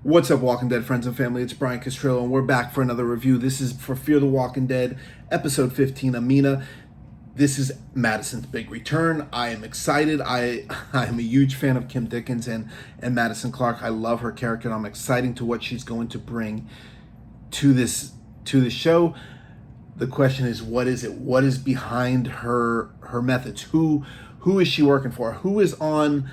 What's up, Walking Dead friends and family? It's Brian Castrillo, and we're back for another review. This is for Fear the Walking Dead, episode 15, Amina. This is Madison's big return. I am excited. I am a huge fan of Kim Dickens and Madison Clark. I love her character, and I'm excited to what she's going to bring to this show. The question is, what is it? What is behind her methods? Who is she working for? Who is on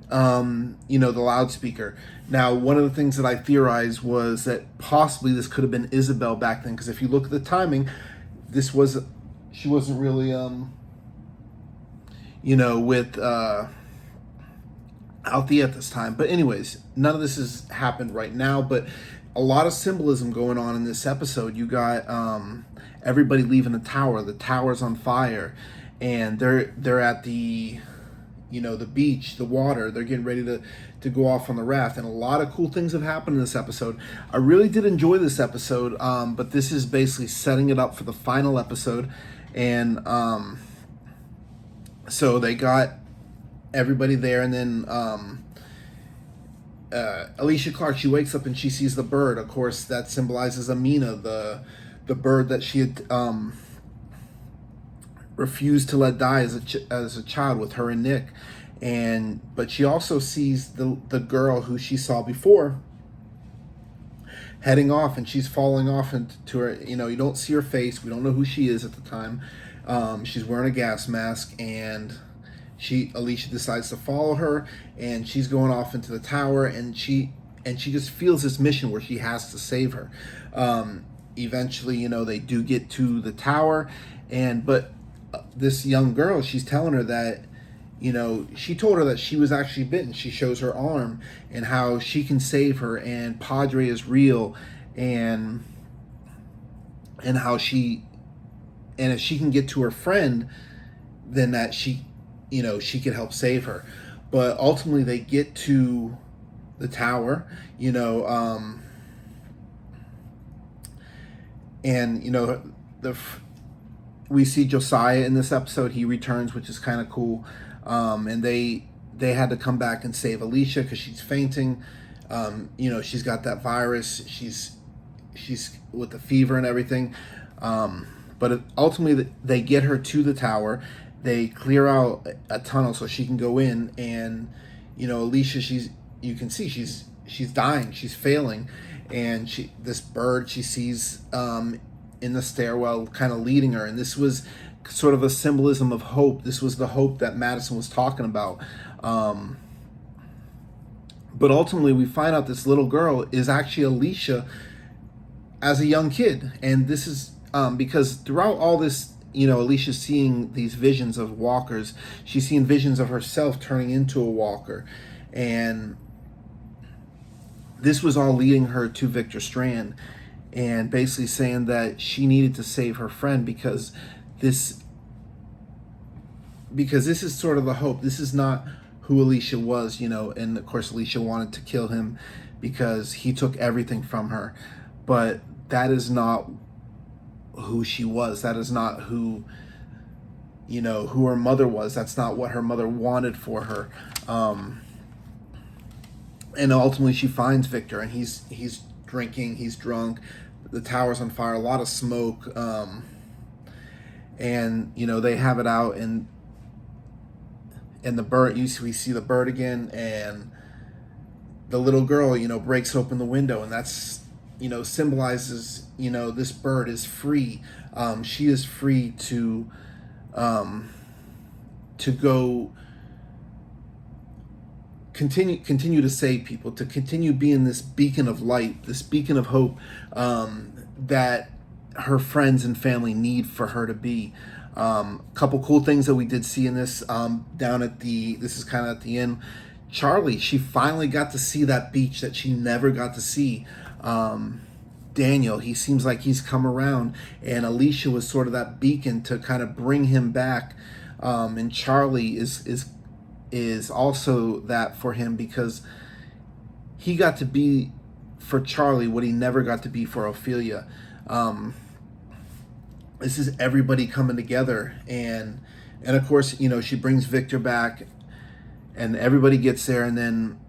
the loudspeaker? Now, one of the things that I theorized was that possibly this could have been Isabel back then, because if you look at the timing, she wasn't really with Althea at this time. But anyways, none of this has happened right now, but a lot of symbolism going on in this episode. You got everybody leaving the tower. The tower's on fire, and they're at the beach, the water. They're getting ready to go off on the raft, and a lot of cool things have happened in this episode. I really did enjoy this episode, but this is basically setting it up for the final episode. And so they got everybody there, and then Alicia Clark, she wakes up and she sees the bird. Of course, that symbolizes Amina, the bird that she had refused to let die as a child with her and Nick. But she also sees the girl who she saw before heading off, and she's falling off into her. You don't see her face. We don't know who she is at the time. She's wearing a gas mask, and Alicia decides to follow her, and she's going off into the tower, and she just feels this mission where she has to save her. Eventually, they do get to the tower, but this young girl, she's telling her that, she told her that she was actually bitten. She shows her arm and how she can save her, and Padre is real, and how if she can get to her friend, then that she could help save her. But ultimately they get to the tower, we see Josiah in this episode. He returns, which is kind of cool. And they had to come back and save Alicia because she's fainting. She's got that virus. She's with the fever and everything. But ultimately, they get her to the tower. They clear out a tunnel so she can go in. And Alicia, you can see she's dying. She's failing, and this bird she sees in the stairwell kind of leading her. And this was sort of a symbolism of hope. This was the hope that Madison was talking about. But ultimately we find out this little girl is actually Alicia as a young kid. And this is because throughout all this, Alicia's seeing these visions of walkers. She's seeing visions of herself turning into a walker. And this was all leading her to Victor Strand, and basically saying that she needed to save her friend because this is sort of the hope. This is not who Alicia was, and of course Alicia wanted to kill him because he took everything from her. But that is not who she was. That is not who her mother was. That's not what her mother wanted for her. And ultimately she finds Victor, and he's drinking, he's drunk, the tower's on fire, a lot of smoke, and they have it out, and the bird, we see the bird again, and the little girl breaks open the window, and that's symbolizes this bird is free. She is free to go continue to save people, to continue being this beacon of light, this beacon of hope that her friends and family need for her to be. Couple cool things that we did see in this, this is kind of at the end. Charlie, she finally got to see that beach that she never got to see. Daniel, he seems like he's come around, and Alicia was sort of that beacon to kind of bring him back. And Charlie is also that for him, because he got to be for Charlie what he never got to be for Ophelia. This is everybody coming together, and of course she brings Victor back, and everybody gets there, and then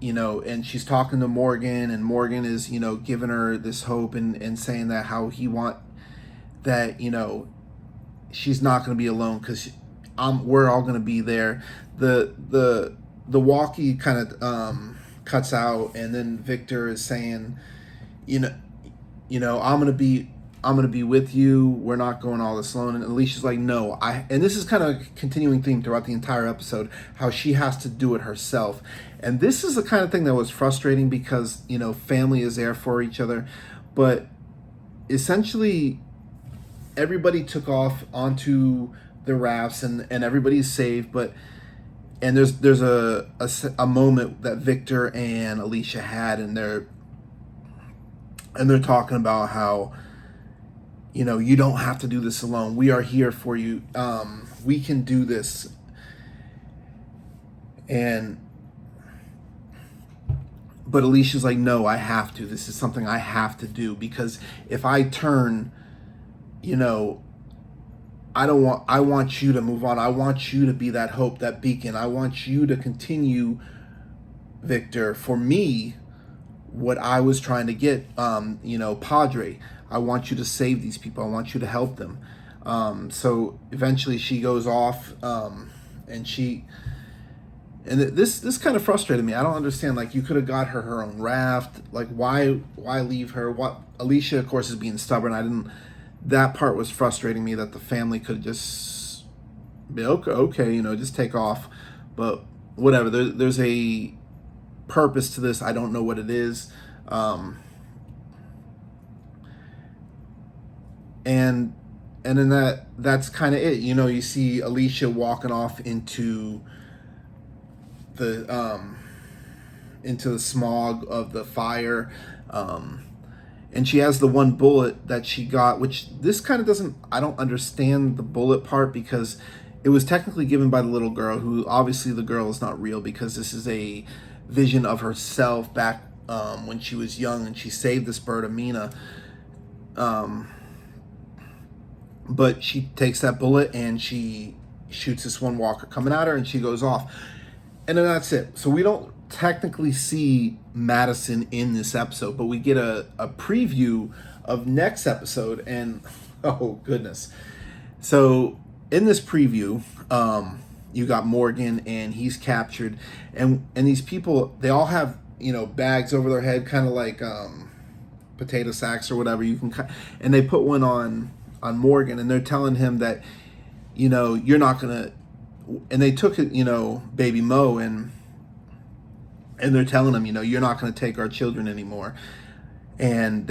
and she's talking to Morgan, and Morgan is, giving her this hope, and saying that how he want that, she's not going to be alone, because we're all going to be there. The walkie kind of cuts out, and then Victor is saying, you know, I'm gonna be with you. We're not going all this alone. And Alicia's like, no, and this is kind of a continuing theme throughout the entire episode, how she has to do it herself. And this is the kind of thing that was frustrating, because, family is there for each other, but essentially everybody took off onto the rafts, and everybody's saved, and there's a moment that Victor and Alicia had, and they're talking about how, you don't have to do this alone. We are here for you. We can do this. But Alicia's like, no, I have to. This is something I have to do, because if I turn, I want you to move on. I want you to be that hope, that beacon. I want you to continue, Victor, for me, what I was trying to get, Padre. I want you to save these people. I want you to help them. So eventually she goes off, and this kind of frustrated me. I don't understand. Like, you could have got her own raft. Like, why leave her? What Alicia, of course, is being stubborn. That part was frustrating me, that the family could just be okay, just take off. But whatever. There's a purpose to this. I don't know what it is. And then that's kind of it. You see Alicia walking off into the smog of the fire, and she has the one bullet that she got, which this kind of doesn't, I don't understand the bullet part, because it was technically given by the little girl, who obviously the girl is not real, because this is a vision of herself back when she was young, and she saved this bird, Amina. But she takes that bullet and she shoots this one walker coming at her, and she goes off. And then that's it. So we don't technically see Madison in this episode, but we get a preview of next episode, and oh goodness. So in this preview, you got Morgan, and he's captured, and these people, they all have, bags over their head, kind of like potato sacks or whatever. And they put one on Morgan, and they're telling him that, you're not gonna, and they took it, baby Mo, and they're telling him, you're not gonna take our children anymore. And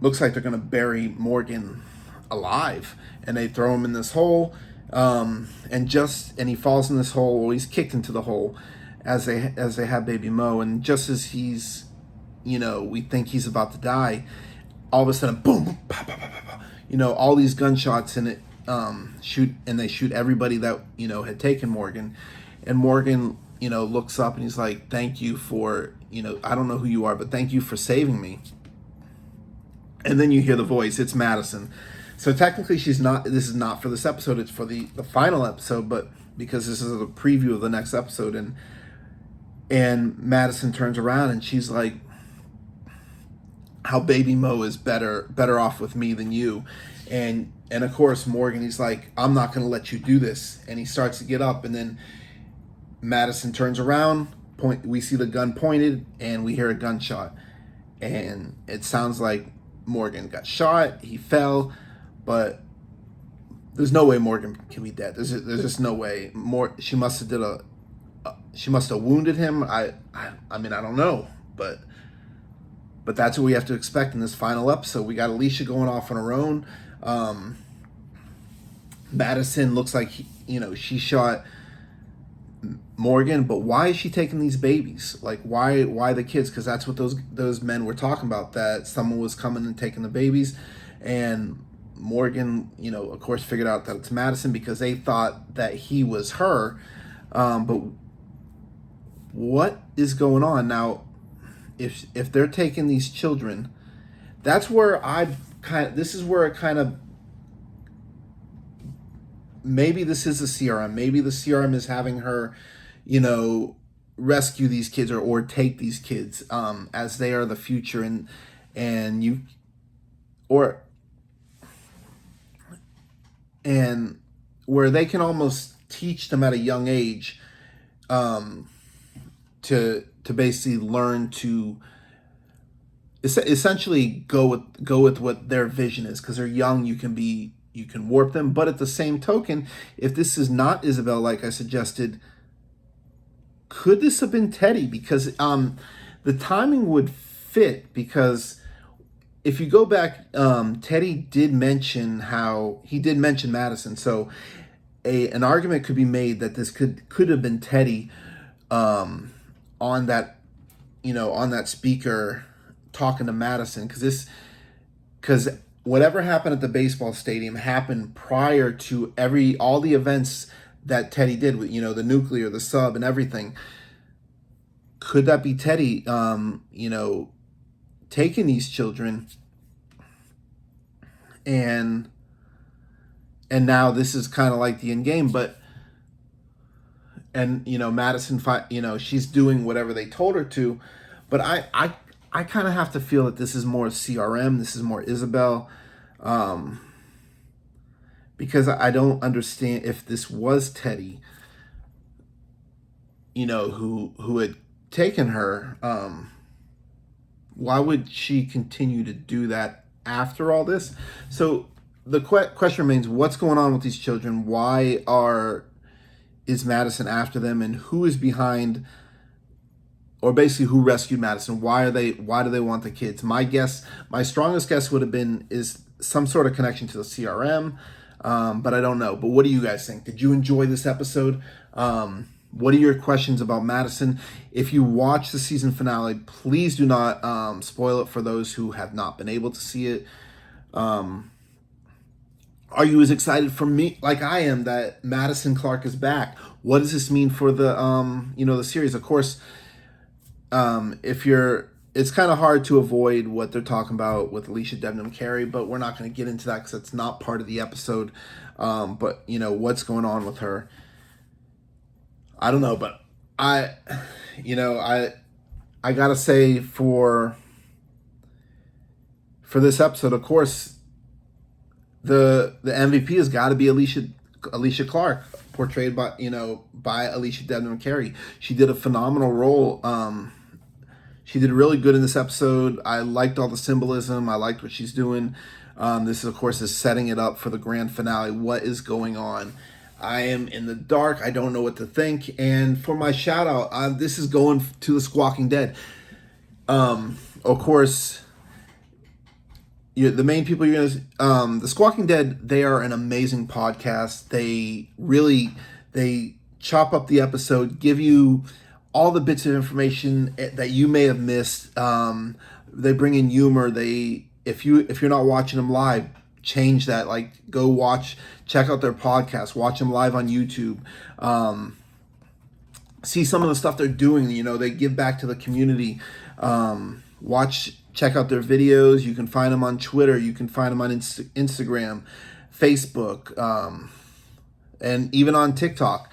looks like they're gonna bury Morgan alive, and they throw him in this hole, and he falls in this hole, or he's kicked into the hole as they have baby Mo, and just as he's, we think he's about to die, all of a sudden, boom, boom, pow, pow, pow, pow, pow, all these gunshots, and they shoot everybody that, had taken Morgan. And Morgan, looks up, and he's like, thank you for, I don't know who you are, but thank you for saving me. And then you hear the voice, it's Madison. So technically this is not for this episode, it's for the final episode, but because this is a preview of the next episode, and Madison turns around, and she's like, how baby Mo is better off with me than you. And of course Morgan, he's like, I'm not going to let you do this. And he starts to get up, and then Madison turns around, we see the gun pointed, and we hear a gunshot. And it sounds like Morgan got shot, he fell, but there's no way Morgan can be dead. There's just no way. She must have wounded him. I mean, I don't know, but that's what we have to expect in this final episode. We got Alicia going off on her own. Madison looks like she shot Morgan, but why is she taking these babies? Like, why the kids? Because that's what those men were talking about, that someone was coming and taking the babies. And Morgan, of course, figured out that it's Madison, because they thought that he was her. But what is going on now? If they're taking these children, that's where this is where it kind of, maybe this is a CRM. Maybe the CRM is having her, rescue these kids or take these kids, as they are the future, and you or and where they can almost teach them at a young age, to basically learn to essentially go with what their vision is, because they're young. You can warp them, but at the same token, if this is not Isabel, like I suggested, could this have been Teddy? Because the timing would fit, because if you go back, Teddy did mention Madison, so an argument could be made that this could have been Teddy, on that speaker talking to Madison, because whatever happened at the baseball stadium happened prior to all the events that Teddy did with, the nuclear, the sub, and everything. Could that be Teddy, taking these children, and now this is kind of like the end game, Madison, she's doing whatever they told her to, but I kind of have to feel that this is more CRM, this is more Isabel, because I don't understand if this was Teddy, who had taken her. Why would she continue to do that after all this? So the question remains: what's going on with these children? Why is Madison after them, and who is behind? Or basically, who rescued Madison? Why do they want the kids? My strongest guess would have been is some sort of connection to the CRM, but I don't know. But what do you guys think? Did you enjoy this episode? What are your questions about Madison? If you watch the season finale, please do not spoil it for those who have not been able to see it. Are you as excited for me like I am that Madison Clark is back? What does this mean for the the series? Of course. It's kind of hard to avoid what they're talking about with Alicia Debnam Carey, but we're not going to get into that because it's not part of the episode. But what's going on with her? I don't know, but I gotta say for this episode, of course, the MVP has got to be Alicia Clark, portrayed by Alicia Debnam Carey. She did a phenomenal role. She did really good in this episode. I liked all the symbolism. I liked what she's doing. This, of course, is setting it up for the grand finale. What is going on? I am in the dark. I don't know what to think. And for my shout out, this is going to the Squawking Dead. Of course, the main people you're gonna, the Squawking Dead, they are an amazing podcast. They chop up the episode, give you all the bits of information that you may have missed. They bring in humor. If you're not watching them live, change that. Like, go check out their podcast, watch them live on YouTube. See some of the stuff they're doing. They give back to the community. Check out their videos. You can find them on Twitter. You can find them on Instagram, Facebook, and even on TikTok.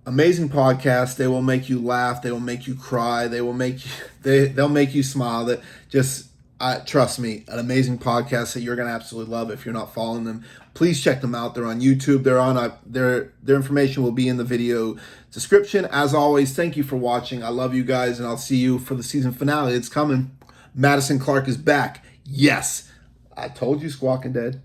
Amazing podcast. They will make you laugh. They will make you cry. They'll make you smile. Trust me, an amazing podcast that you're gonna absolutely love. If you're not following them, please check them out. They're on YouTube. They're on their information will be in the video description. As always, thank you for watching. I love you guys, and I'll see you for the season finale. It's coming. Madison Clark is back. Yes, I told you, Squawking Dead.